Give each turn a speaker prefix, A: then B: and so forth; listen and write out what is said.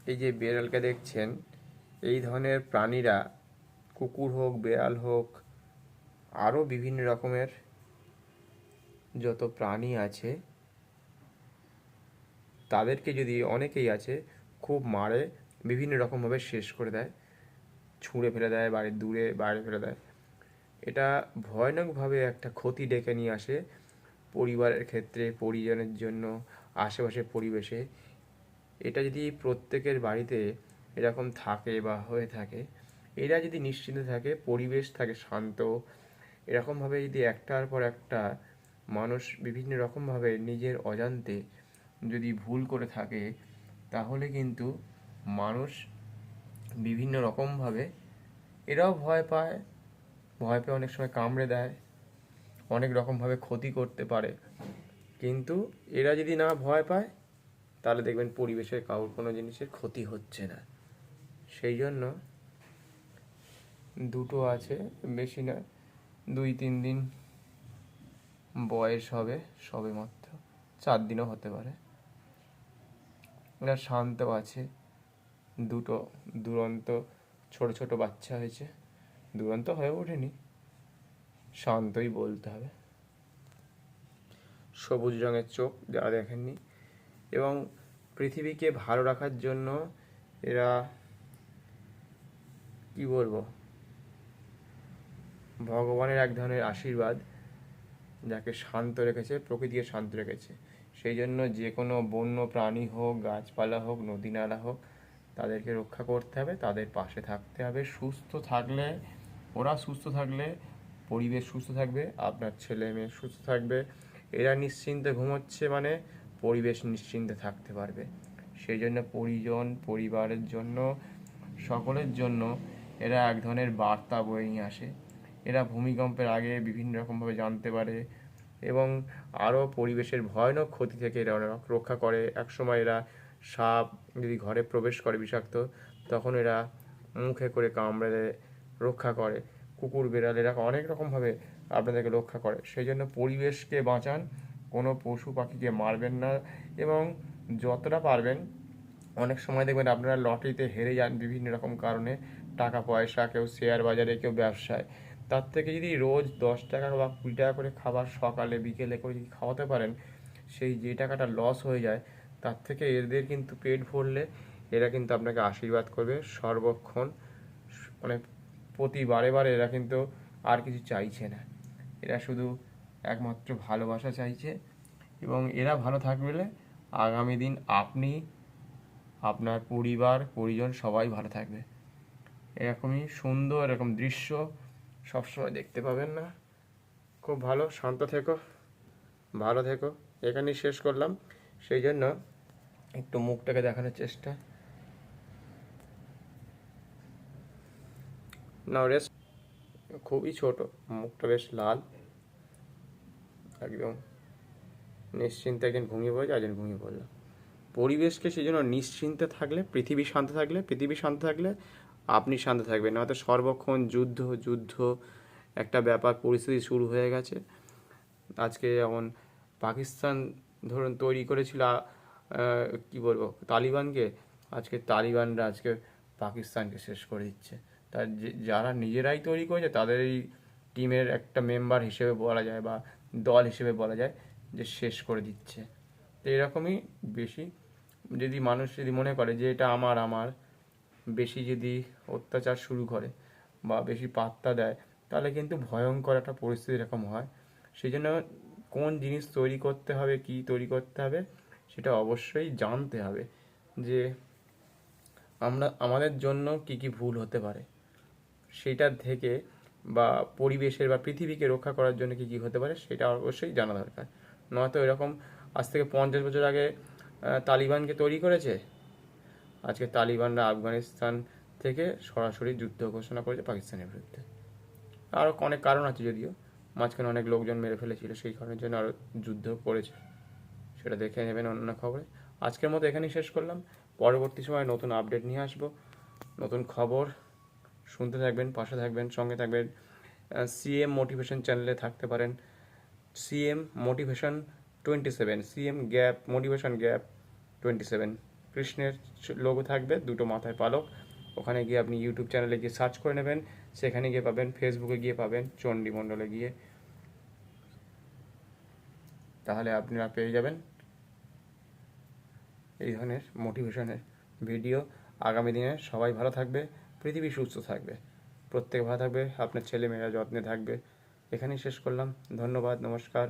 A: এই যে বিড়ালকে দেখছেন, এই ধরনের প্রাণীরা, কুকুর হোক, বিড়াল হোক, আরও বিভিন্ন রকমের যত প্রাণী আছে, তাদেরকে যদি অনেকেই আছে খুব মারে, বিভিন্ন রকমভাবে শেষ করে দেয়, ছুঁড়ে ফেলে দেয়, বাড়ির দূরে বাইরে ফেলে দেয়। এটা ভয়ানকভাবে একটা ক্ষতি ডেকে নিয়ে আসে পরিবারের ক্ষেত্রে, পরিজনের জন্য, আশেপাশের পরিবেশে। এটা যদি প্রত্যেকের বাড়িতে এরকম থাকে বা হয়ে থাকে, এরা যদি নিশ্চিন্তে থাকে, পরিবেশ থাকে শান্ত, এরকমভাবে যদি একটার পর একটা মানুষ বিভিন্ন রকমভাবে নিজের অজান্তে যদি ভুল করে থাকে, তাহলে কিন্তু মানুষ বিভিন্ন রকমভাবে, এরাও ভয় পায়, ভয় পেয়ে অনেক সময় কামড়ে দেয়, অনেক রকমভাবে ক্ষতি করতে পারে। কিন্তু এরা যদি না ভয় পায়, তাহলে দেখবেন পরিবেশের কারোর কোনো জিনিসের ক্ষতি হচ্ছে না। সেই জন্য দুটো আছে, বেশি নয়, 2-3 দিন বয়স হবে সবে মাত্র, 4 দিনও হতে পারে। এরা শান্ত আছে, দুটো দুরন্ত ছোট ছোট বাচ্চা হয়েছে, দুরন্ত হয়ে ওঠেনি, শান্তই বলতে হবে। সবুজ রঙের চোখ, যারা দেখেননি। এবং পৃথিবীকে ভালো রাখার জন্য এরা, কি বলবো, ভগবানের এক ধরনের আশীর্বাদ, যাকে শান্ত রেখেছে, প্রকৃতিকে শান্ত রেখেছে। সেই জন্য যে কোনো বন্য প্রাণী হোক, গাছপালা হোক, নদী নালা হোক, তাদেরকে রক্ষা করতে হবে, তাদের পাশে থাকতে হবে। সুস্থ থাকলে, ওরা সুস্থ থাকলে পরিবেশ সুস্থ থাকবে, আপনার ছেলে মেয়ে সুস্থ থাকবে। এরা নিশ্চিন্তে ঘুমোচ্ছে মানে পরিবেশ নিশ্চিন্তে থাকতে পারবে। সেই জন্য পরিজন, পরিবারের জন্য, সকলের জন্য এরা এক ধরনের বার্তা বয়ে নিয়ে আসে। এরা ভূমিকম্পের আগে বিভিন্ন রকমভাবে জানতে পারে, এবং আরও পরিবেশের ভয়ানক ক্ষতি থেকে এরা রক্ষা করে। একসময় এরা সাপ যদি ঘরে প্রবেশ করে বিষাক্ত, তখন এরা মুখে করে কামড়ে রক্ষা করে। কুকুর, বিড়াল, এরা অনেক রকমভাবে আপনাদেরকে রক্ষা করে। সেই জন্য পরিবেশকে বাঁচান, কোনো পশু পাখিকে মারবেন না, এবং যতটা পারবেন, অনেক সময় দেখবেন আপনারা লটারিতে হেরে যান বিভিন্ন রকম কারণে, টাকা পয়সা, কেউ শেয়ার বাজারে, কেউ ব্যবসায়। তার থেকে যদি রোজ 10 টাকা বা 20 টাকা করে খাবার সকালে বিকেলে করে যদি খাওয়াতে পারেন, সেই যে টাকাটা লস হয়ে যায়, তার থেকে এদের কিন্তু পেট ভরলে এরা কিন্তু আপনাকে আশীর্বাদ করবে সর্বক্ষণ, মানে বারে বারে। এরা কিন্তু আর কিছু চাইছে না, এরা শুধু একমাত্র ভালোবাসা চাইছে। এবং এরা ভালো থাকলে আগামী দিন আপনি, আপনার পরিবার, পরিজন সবাই ভালো থাকবে। এরকমই সুন্দর এরকম দৃশ্য সবসময় দেখতে পাবেন না। খুব ভালো, শান্ত থেকো, ভালো থেকো। এখানেই শেষ করলাম। সেই জন্য একটু মুখটাকে দেখানোর চেষ্টা, না রেস্ট, খুবই ছোট, মুখটা বেশ লাল, একদম নিশ্চিন্তে একজন ঘুমিয়ে পড়েছে, একজন ঘুমিয়ে পড়লো। পরিবেশকে সেই জন্য নিশ্চিন্তে থাকলে, পৃথিবী শান্ত থাকলে, পৃথিবী শান্ত থাকলে আপনি শান্ত থাকবেন। নয়তো সর্বক্ষণ যুদ্ধ যুদ্ধ একটা ব্যাপার, পরিস্থিতি শুরু হয়ে গেছে। আজকে যেমন পাকিস্তান ধরুন তৈরি করেছিল, কি বলবো, তালিবানকে, আজকে তালিবানরা আজকে পাকিস্তানকে শেষ করে দিচ্ছে। তার যারা নিজেরাই তৈরি করেছে, তাদের এই টিমের একটা মেম্বার হিসেবে বলা যায়, বা দল হিসেবে বলা যায়, যে শেষ করে দিচ্ছে। তো এরকমই বেশি যদি মানুষ যদি মনে করে যে এটা আমার আমার, বেশি যদি অত্যাচার শুরু করে বা বেশি পাত্তা দেয়, তাহলে কিন্তু ভয়ঙ্কর একটা পরিস্থিতি এরকম হয়। সেই জন্য কোন জিনিস তৈরি করতে হবে, কি তৈরি করতে হবে, সেটা অবশ্যই জানতে হবে, যে আমরা আমাদের জন্য কি কি ভুল হতে পারে সেটা থেকে, বা পরিবেশের বা পৃথিবীকে রক্ষা করার জন্য কি কি হতে পারে সেটা অবশ্যই জানা দরকার। নয়তো এরকম আজ থেকে 50 বছর আগে তালিবানকে তৈরি করেছে, আজকে তালিবানরা আফগানিস্তান থেকে সরাসরি যুদ্ধ ঘোষণা করেছে পাকিস্তানের বিরুদ্ধে। আরও অনেক কারণ আছে, যদিও মাঝখানে অনেক লোকজন মেরে ফেলেছিল, সেই কারণের জন্য আরও যুদ্ধ করেছে, সেটা দেখে নেবেন অন্য খবরে। আজকের মতো এখানেই শেষ করলাম। পরবর্তী সময় নতুন আপডেট নিয়ে আসবো, নতুন খবর শুনতে থাকবেন, পাশে থাকবেন, সঙ্গে থাকবেন। সিএম মোটিভেশন চ্যানেলে থাকতে পারেন, CM motivation 27, CM gap motivation gap 27, কৃষ্ণের লোগো থাকবে, দুটো মাথায় পালক। ওখানে গিয়ে আপনি ইউটিউব চ্যানেলে গিয়ে সার্চ করে নেবেন, সেখানে গিয়ে পাবেন, ফেসবুকে গিয়ে পাবেন চণ্ডীমণ্ডলে গিয়ে, তাহলে আপনারা পেয়ে যাবেন এই ধরনের মোটিভেশনের ভিডিও। আগামী দিনে সবাই ভালো থাকবে, পৃথিবী সুস্থ থাকবে, প্রত্যেকে ভালো থাকবে, আপনার ছেলে মেয়েরা যত্নে থাকবে। এখানেই শেষ করলাম। ধন্যবাদ, নমস্কার।